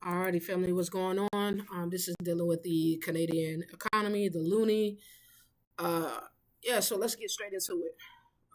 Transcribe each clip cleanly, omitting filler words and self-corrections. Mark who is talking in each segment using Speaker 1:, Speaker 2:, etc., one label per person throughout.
Speaker 1: Alrighty, family, what's going on? This is dealing with the Canadian economy, the Loonie. Uh, yeah, so let's get straight into it.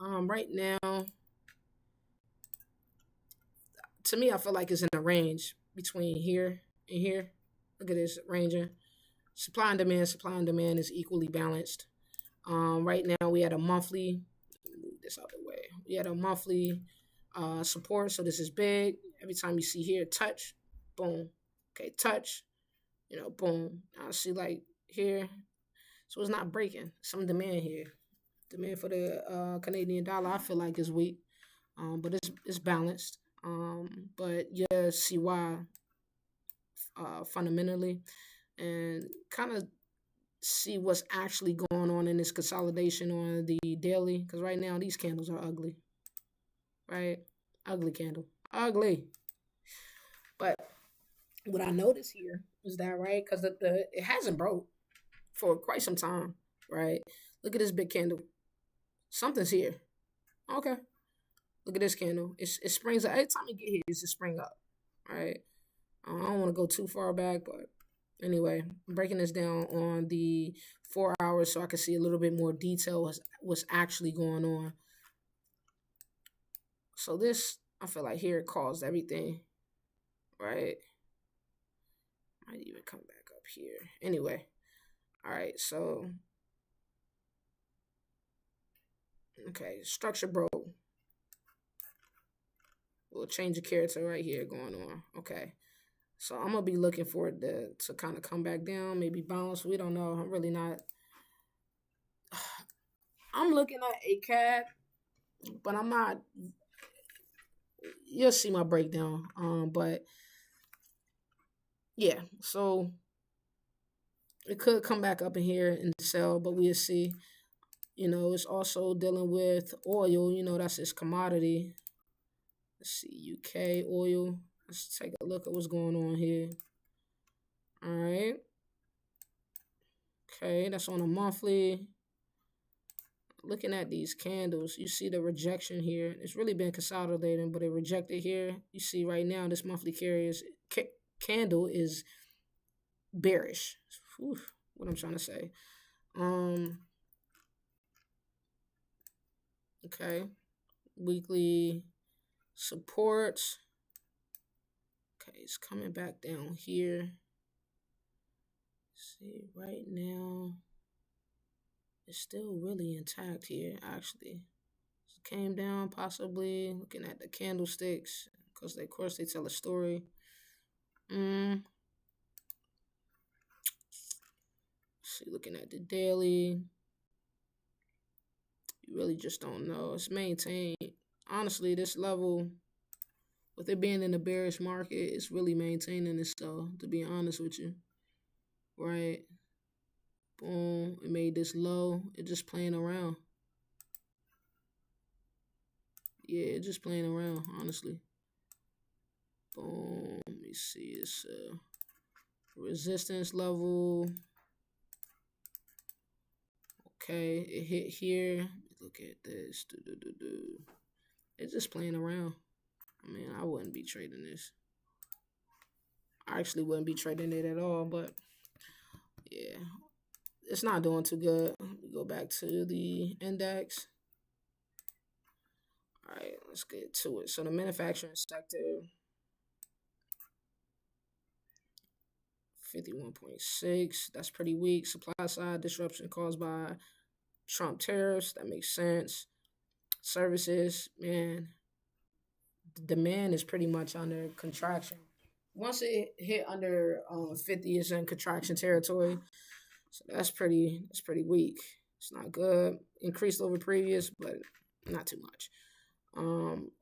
Speaker 1: Right now, to me, I feel like it's in a range between here and here. Look at this ranging. Supply and demand is equally balanced. Right now we had a monthly. Let me move this out the way. We had a monthly support, so this is big. Every time you see here, touch, boom. Okay, touch, boom. I see like here, so it's not breaking. Some demand here. Demand for the Canadian dollar, I feel like is weak, but it's balanced. But yeah, see why fundamentally, and kind of see what's actually going on in this consolidation on the daily. Because right now these candles are ugly, right? Ugly candle, ugly. But what I notice here is that right, because the it hasn't broke for quite some time, right? Look at this big candle. Something's here. Okay. Look at this candle. It springs up. Every time you get here, it's a spring up, right? I don't want to go too far back, but anyway, I'm breaking this down on the 4 hours so I can see a little bit more detail what's actually going on. So this, I feel like here it caused everything, right? Might even come back up here. Anyway, all right, so okay, structure broke. We'll change the character right here going on. Okay. So I'm gonna be looking for it to kind of come back down, maybe bounce. We don't know. I'm really not. I'm looking at a cat, but I'm not. You'll see my breakdown. But yeah, so it could come back up in here and sell, but we'll see. It's also dealing with oil. That's its commodity. Let's see, UK oil. Let's take a look at what's going on here. All right. Okay, that's on a monthly. Looking at these candles, you see the rejection here. It's really been consolidating, but it rejected here. You see right now this monthly candle is bearish. Whew, what I'm trying to say. Okay. Weekly support. Okay, it's coming back down here. See, right now, it's still really intact here, actually. It came down possibly, looking at the candlesticks, because of course they tell a story. See, looking at the daily, you really just don't know. It's maintained. Honestly, this level, with it being in a bearish market, it's really maintaining itself, to be honest with you. Right? Boom. It made this low. It's just playing around. Yeah, it's just playing around, honestly. Boom. Let me see. It's resistance level. Okay, it hit here. Look at this. It's just playing around. I mean, I wouldn't be trading this. I actually wouldn't be trading it at all, but yeah, it's not doing too good. We go back to the index. All right, let's get to it. So the manufacturing sector, 51.6. That's pretty weak. Supply side disruption caused by Trump tariffs. That makes sense. Services, man, the demand is pretty much under contraction. Once it hit under 50, it's in contraction territory. So that's pretty weak. It's not good. Increased over previous, but not too much.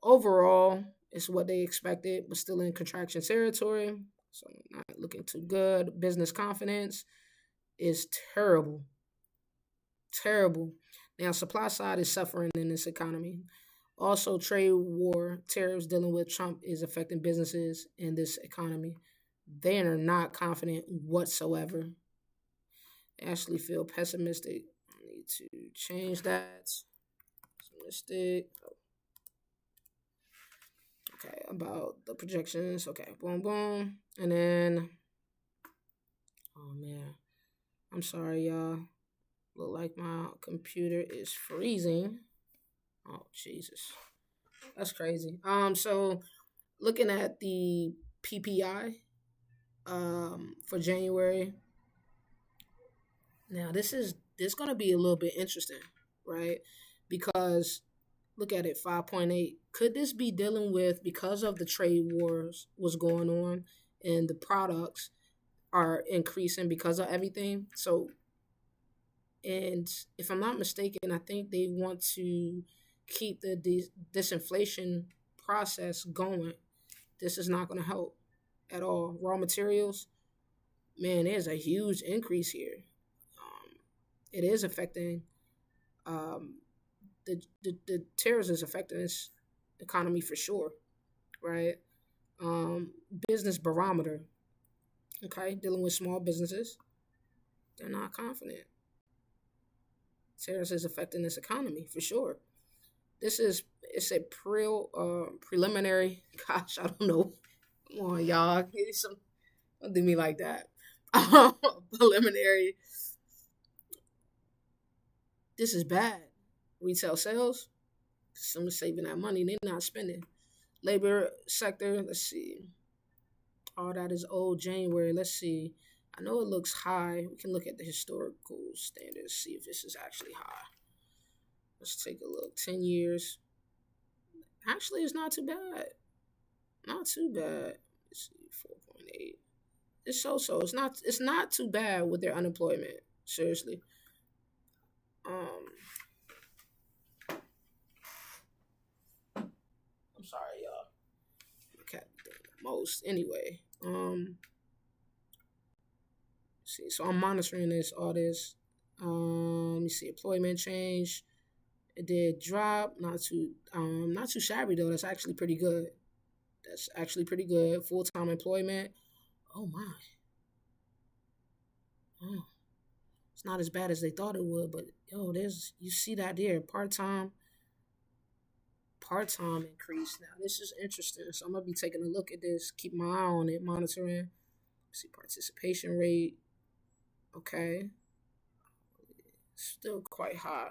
Speaker 1: Overall, it's what they expected, but still in contraction territory. So not looking too good. Business confidence is terrible. Terrible. Now, supply side is suffering in this economy. Also, trade war, tariffs dealing with Trump is affecting businesses in this economy. They are not confident whatsoever. They actually feel pessimistic. I need to change that. Pessimistic. Okay, about the projections. Okay, boom, boom. And then, oh man, I'm sorry, y'all. Look like my computer is freezing. Oh, Jesus. That's crazy. So looking at the PPI for January. Now this gonna be a little bit interesting, right? Because look at it, 5.8. Could this be dealing with, because of the trade wars was going on and the products are increasing because of everything? So, and if I'm not mistaken, I think they want to keep the disinflation process going. This is not going to help at all. Raw materials, man, there's a huge increase here. It is affecting um, the tariffs is affecting this economy for sure, right? Business barometer, okay, dealing with small businesses, they're not confident. Tariffs is affecting this economy for sure. It's a preliminary. Gosh, I don't know. Come on, y'all, give me some. Don't do me like that. Preliminary. This is bad. Retail sales. Someone's saving that money. They're not spending. Labor sector. Let's see. All that is old January. Let's see. I know it looks high. We can look at the historical standards, see if this is actually high. Let's take a look. 10 years. Actually, it's not too bad. Not too bad. Let's see, 4.8. It's so. It's not too bad with their unemployment. Seriously. I'm sorry, y'all. My cat doing the most. Anyway. See, so I'm monitoring all this. Let me see, employment change. It did drop, not too shabby though. That's actually pretty good. Full time employment. Oh my. Oh, it's not as bad as they thought it would, but yo, you see that there, part-time increase. Now this is interesting. So I'm gonna be taking a look at this, keep my eye on it, monitoring. See participation rate. Okay. Still quite high.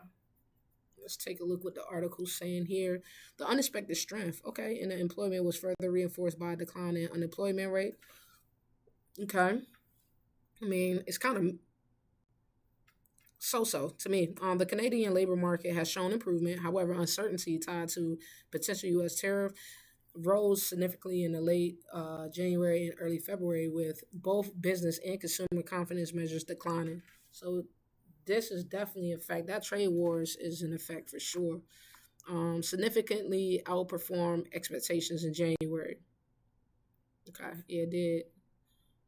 Speaker 1: Let's take a look what the article's saying here. The unexpected strength, okay, in the employment was further reinforced by a decline in unemployment rate. Okay. I mean, it's kind of so to me. The Canadian labor market has shown improvement. However, uncertainty tied to potential U.S. tariff rose significantly in the late January and early February, with both business and consumer confidence measures declining. So this is definitely a fact. That trade wars is in effect for sure. Significantly outperformed expectations in January. Okay, yeah, it did.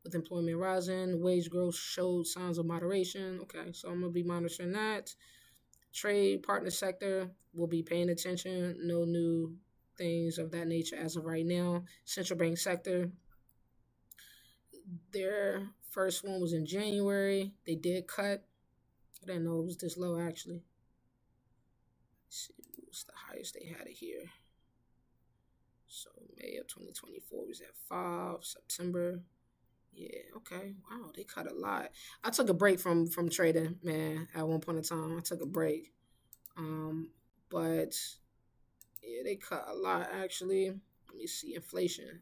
Speaker 1: With employment rising, wage growth showed signs of moderation. Okay, so I'm going to be monitoring that. Trade partner sector, will be paying attention. No new things of that nature as of right now. Central bank sector, their first one was in January. They did cut. I didn't know it was this low, actually. Let's see, what's the highest they had it here? So May of 2024 was at 5. September. Yeah, okay. Wow, they cut a lot. I took a break from trading, man, at one point in time. I took a break. But yeah, they cut a lot actually. Let me see. Inflation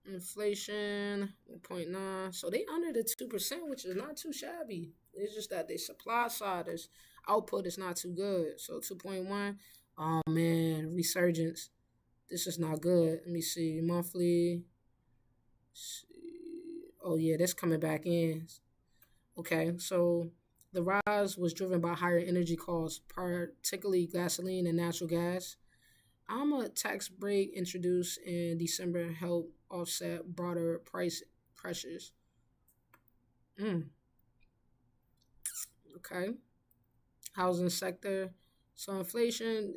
Speaker 1: 1.9. So they under the 2%, which is not too shabby. It's just that the supply side is output is not too good. So 2.1. Oh man, resurgence. This is not good. Let me see. Monthly. Oh yeah, that's coming back in. Okay, so the rise was driven by higher energy costs, particularly gasoline and natural gas. A tax break introduced in December helped offset broader price pressures. Okay, housing sector. So inflation,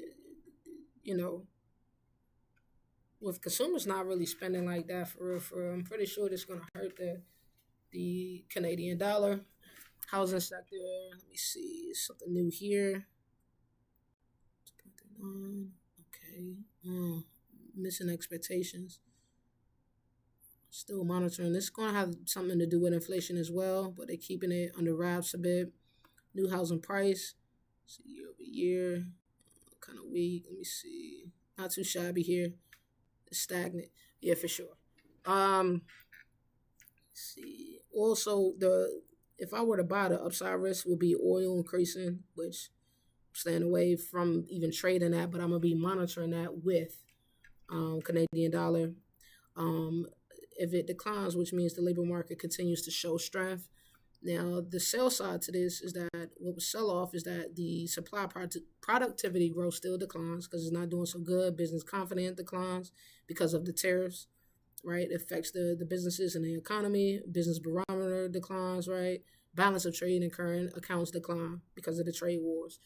Speaker 1: you know, with consumers not really spending like that for real, I'm pretty sure this is gonna hurt the Canadian dollar. Housing sector. Let me see something new here. Okay. Mm, missing expectations. Still monitoring. This is going to have something to do with inflation as well, but they're keeping it under wraps a bit. New housing price. See year over year. Kind of weak. Let me see. Not too shabby here. It's stagnant. Yeah, for sure. See. Also, the if I were to buy, the upside risk will be oil increasing, which I'm staying away from even trading that, but I'm gonna be monitoring that with Canadian dollar. Um, if it declines, which means the labor market continues to show strength. Now, the sell side to this is that what would sell off is that the productivity growth still declines because it's not doing so good. Business confidence declines because of the tariffs, right? It affects the businesses and the economy. Business barometer declines, right? Balance of trade and current accounts decline because of the trade wars,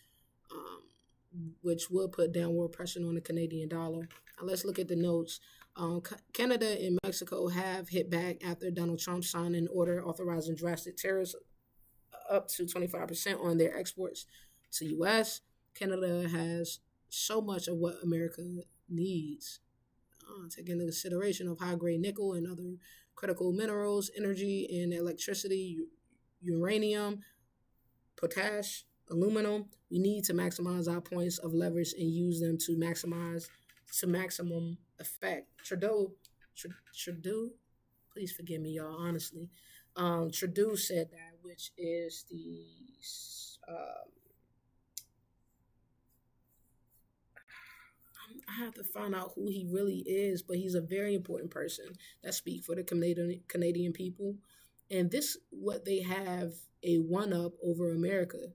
Speaker 1: which will put downward pressure on the Canadian dollar. Now let's look at the notes. Canada and Mexico have hit back after Donald Trump signed an order authorizing drastic tariffs up to 25% on their exports to U.S. Canada has so much of what America needs. Taking into consideration of high-grade nickel and other critical minerals, energy and electricity, uranium, potash, aluminum. We need to maximize our points of leverage and use them to maximum effect. Trudeau, please forgive me, y'all. Honestly, Trudeau said that, which is the I have to find out who he really is, but he's a very important person that speaks for the Canadian people, and this what they have a one up over America.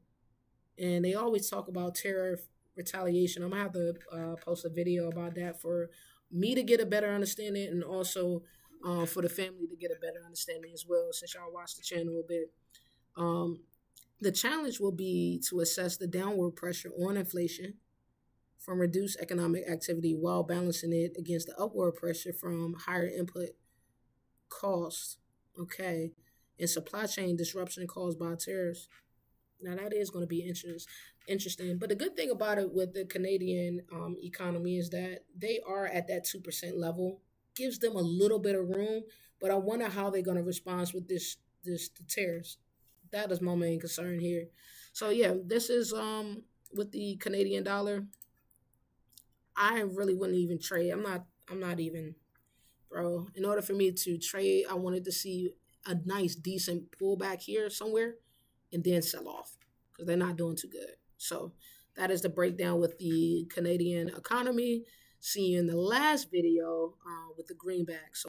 Speaker 1: And they always talk about tariff retaliation. I'm gonna have to post a video about that for me to get a better understanding, and also for the family to get a better understanding as well. Since y'all watch the channel a bit, the challenge will be to assess the downward pressure on inflation from reduced economic activity while balancing it against the upward pressure from higher input costs. Okay, and supply chain disruption caused by tariffs. Now that is going to be interesting. But the good thing about it with the Canadian economy is that they are at that 2% level. Gives them a little bit of room, but I wonder how they're going to respond with this the tariffs. That is my main concern here. So yeah, this is with the Canadian dollar. I really wouldn't even trade. I'm not even, bro. In order for me to trade, I wanted to see a nice decent pullback here somewhere and then sell off because they're not doing too good. So that is the breakdown with the Canadian economy. See you in the last video with the greenback. So